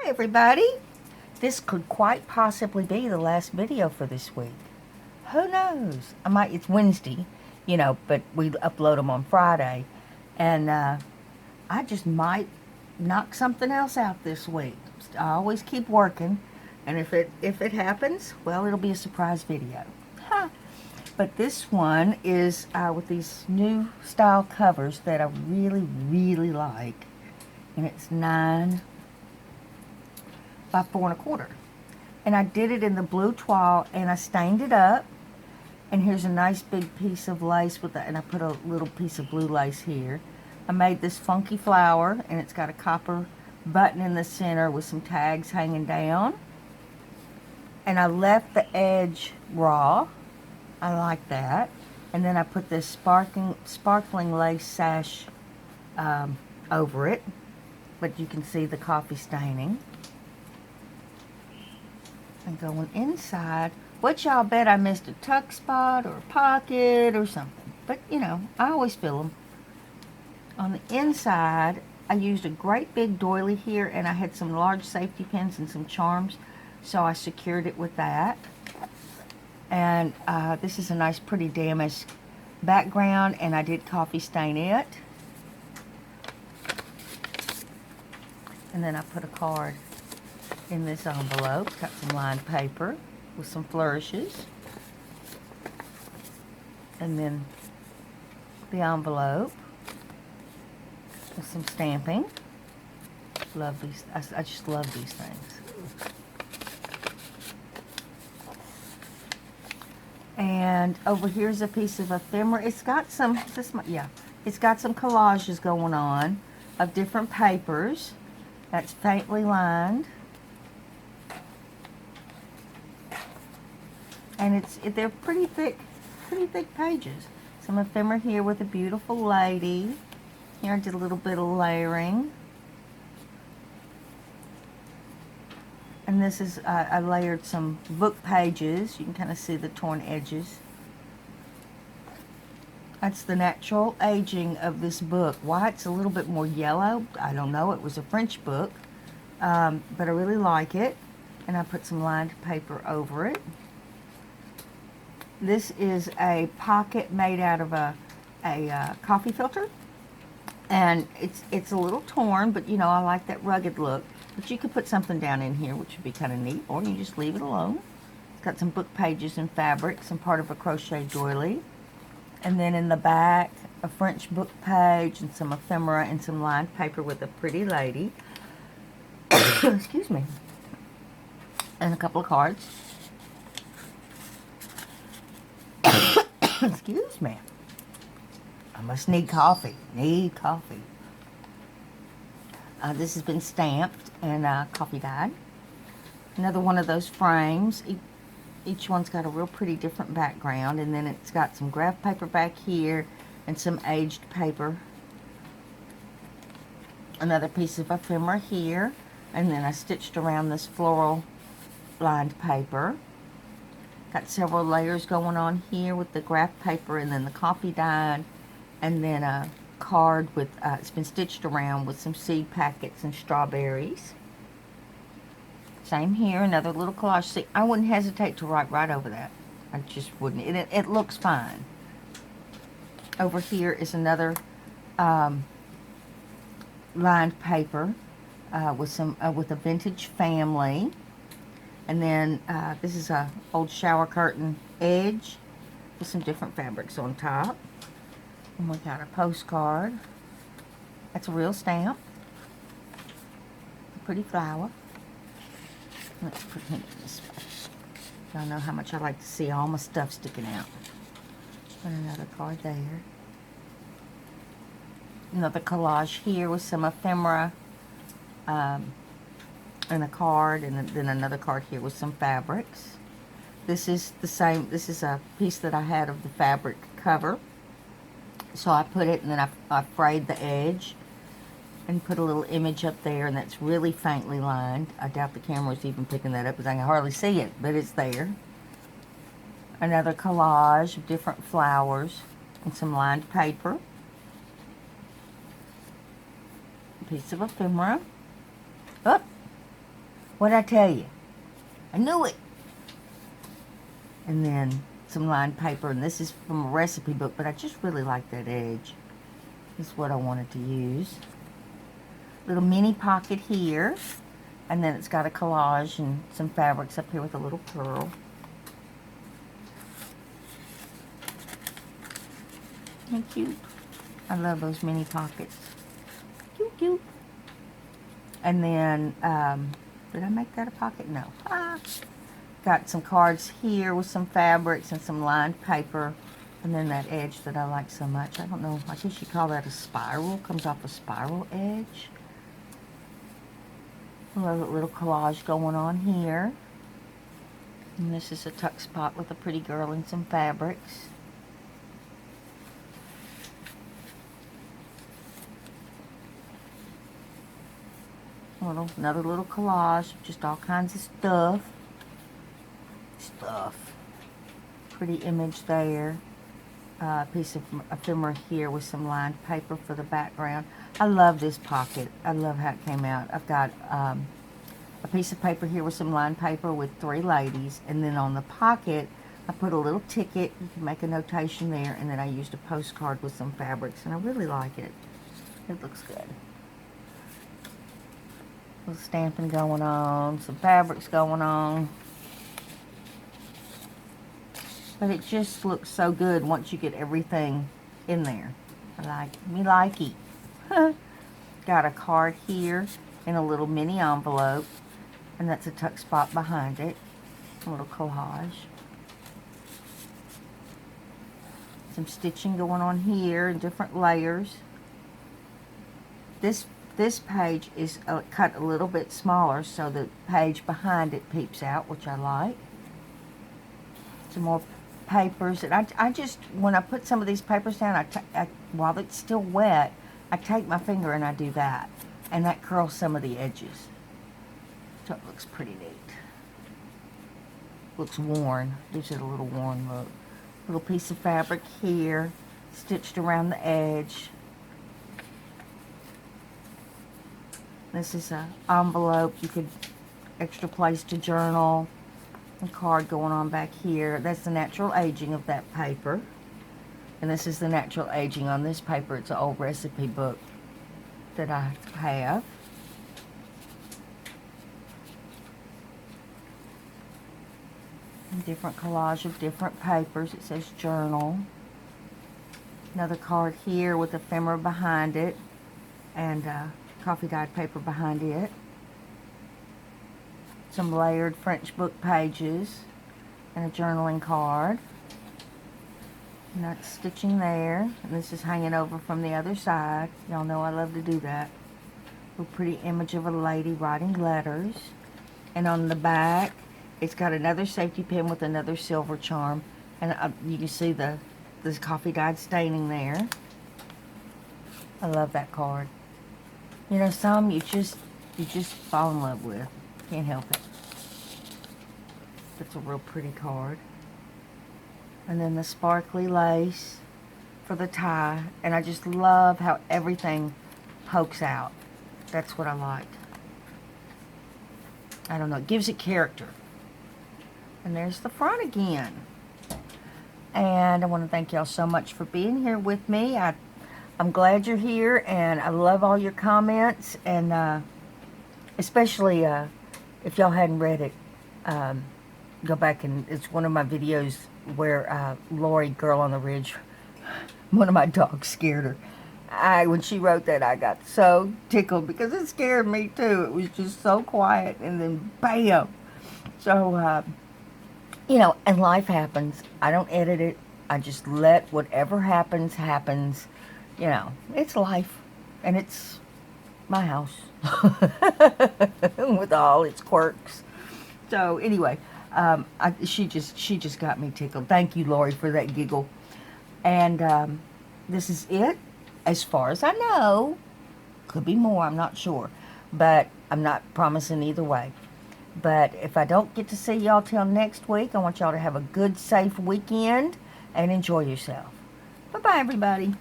Hi everybody! This could quite possibly be the last video for this week. Who knows? It's Wednesday, but we upload them on Friday. And I just might knock something else out this week. I always keep working. And if it happens, well, it'll be a surprise video. Huh. But this one is with these new style covers that I really, really like. And it's 9 by 4 1/4. And I did it in the blue toile and I stained it up. And here's a nice big piece of lace with that, and I put a little piece of blue lace here. I made this funky flower and it's got a copper button in the center with some tags hanging down. And I left the edge raw. I like that. And then I put this sparkling lace sash over it. But you can see the coffee staining. And going inside, what y'all bet I missed a tuck spot or a pocket or something. But, I always fill them. On the inside, I used a great big doily here, and I had some large safety pins and some charms, so I secured it with that. And this is a nice, pretty damask background, and I did coffee stain it. And then I put a card in this envelope. Got some lined paper with some flourishes. And then the envelope with some stamping. Love these. I just love these things. And over here's a piece of ephemera. It's got some, it's got some collages going on of different papers. That's faintly lined. And they're pretty thick pages. Some ephemera here with a beautiful lady. Here I did a little bit of layering. And this is, I layered some book pages. You can kind of see the torn edges. That's the natural aging of this book. Why it's a little bit more yellow, I don't know. It was a French book, but I really like it. And I put some lined paper over it. This is a pocket made out of a coffee filter. And it's a little torn, but I like that rugged look. But you could put something down in here, which would be kind of neat, or you just leave it alone. It's got some book pages and fabric, some part of a crochet doily. And then in the back, a French book page and some ephemera and some lined paper with a pretty lady. Excuse me. And a couple of cards. Excuse me. I must need coffee. This has been stamped and coffee dyed. Another one of those frames. Each one's got a real pretty different background, and then it's got some graph paper back here and some aged paper. Another piece of ephemera here, and then I stitched around this floral lined paper. Got several layers going on here with the graph paper and then the coffee dyed, and then a card with, it's been stitched around with some seed packets and strawberries. Same here, another little collage. See, I wouldn't hesitate to write right over that. I just wouldn't. It looks fine. Over here is another lined paper with a vintage family. And then this is a old shower curtain edge with some different fabrics on top. And we got a postcard. That's a real stamp. A pretty flower. Let's put him in this space. Y'all know how much I like to see all my stuff sticking out. Put another card there. Another collage here with some ephemera. And a card, and then another card here with some fabrics. This is the same. This is a piece that I had of the fabric cover. So I put it, and then I frayed the edge and put a little image up there, and that's really faintly lined. I doubt the camera's even picking that up because I can hardly see it, but it's there. Another collage of different flowers and some lined paper. A piece of ephemera. Oh, What'd I tell you? I knew it. And then some lined paper, and this is from a recipe book, but I just really like that edge. This is what I wanted to use. Little mini pocket here, and then it's got a collage and some fabrics up here with a little pearl. Isn't cute? I love those mini pockets. Cute, cute. And then, did I make that a pocket? No. Got some cards here with some fabrics and some lined paper. And then that edge that I like so much. I don't know, I guess you call that a spiral. Comes off a spiral edge. A little collage going on here. And this is a tuck spot with a pretty girl and some fabrics. Another little collage, just all kinds of stuff. Pretty image there. A piece of ephemera here with some lined paper for the background. I love this pocket. I love how it came out. I've got a piece of paper here with some lined paper with 3 ladies, and then on the pocket I put a little ticket. You can make a notation there, and then I used a postcard with some fabrics, and I really like it. It looks good. A little stamping going on, some fabrics going on. But it just looks so good once you get everything in there. I like it. Got a card here in a little mini envelope, and that's a tuck spot behind it. A little collage. Some stitching going on here in different layers. This page is cut a little bit smaller, so the page behind it peeps out, which I like. Some more papers, and I just, when I put some of these papers down, while it's still wet, I take my finger and I do that, and that curls some of the edges, so it looks pretty neat. Looks worn, gives it a little worn look. Little piece of fabric here, stitched around the edge. This is an envelope, you could extra place to journal. A card going on back here. That's the natural aging of that paper. And this is the natural aging on this paper. It's an old recipe book that I have. A different collage of different papers. It says journal. Another card here with ephemera behind it, and coffee dyed paper behind it. Some layered French book pages and a journaling card. And that's stitching there. And this is hanging over from the other side. Y'all know I love to do that. A pretty image of a lady writing letters. And on the back, it's got another safety pin with another silver charm. And you can see the coffee dyed staining there. I love that card. You know, some you just fall in love with. Can't help it. That's a real pretty card. And then the sparkly lace for the tie. And I just love how everything pokes out. That's what I like. I don't know, it gives it character. And there's the front again. And I want to thank y'all so much for being here with me. I'm glad you're here, and I love all your comments, and especially if y'all hadn't read it, go back, and it's one of my videos where Lori, Girl on the Ridge, one of my dogs scared her. When she wrote that, I got so tickled because it scared me too. It was just so quiet, and then bam. So, you know, and life happens. I don't edit it. I just let whatever happens, happens. You know, it's life, and it's my house with all its quirks. So anyway, she just got me tickled. Thank you, Lori, for that giggle. And this is it, as far as I know. Could be more, I'm not sure, but I'm not promising either way. But if I don't get to see y'all till next week, I want y'all to have a good, safe weekend and enjoy yourself. Bye-bye, everybody.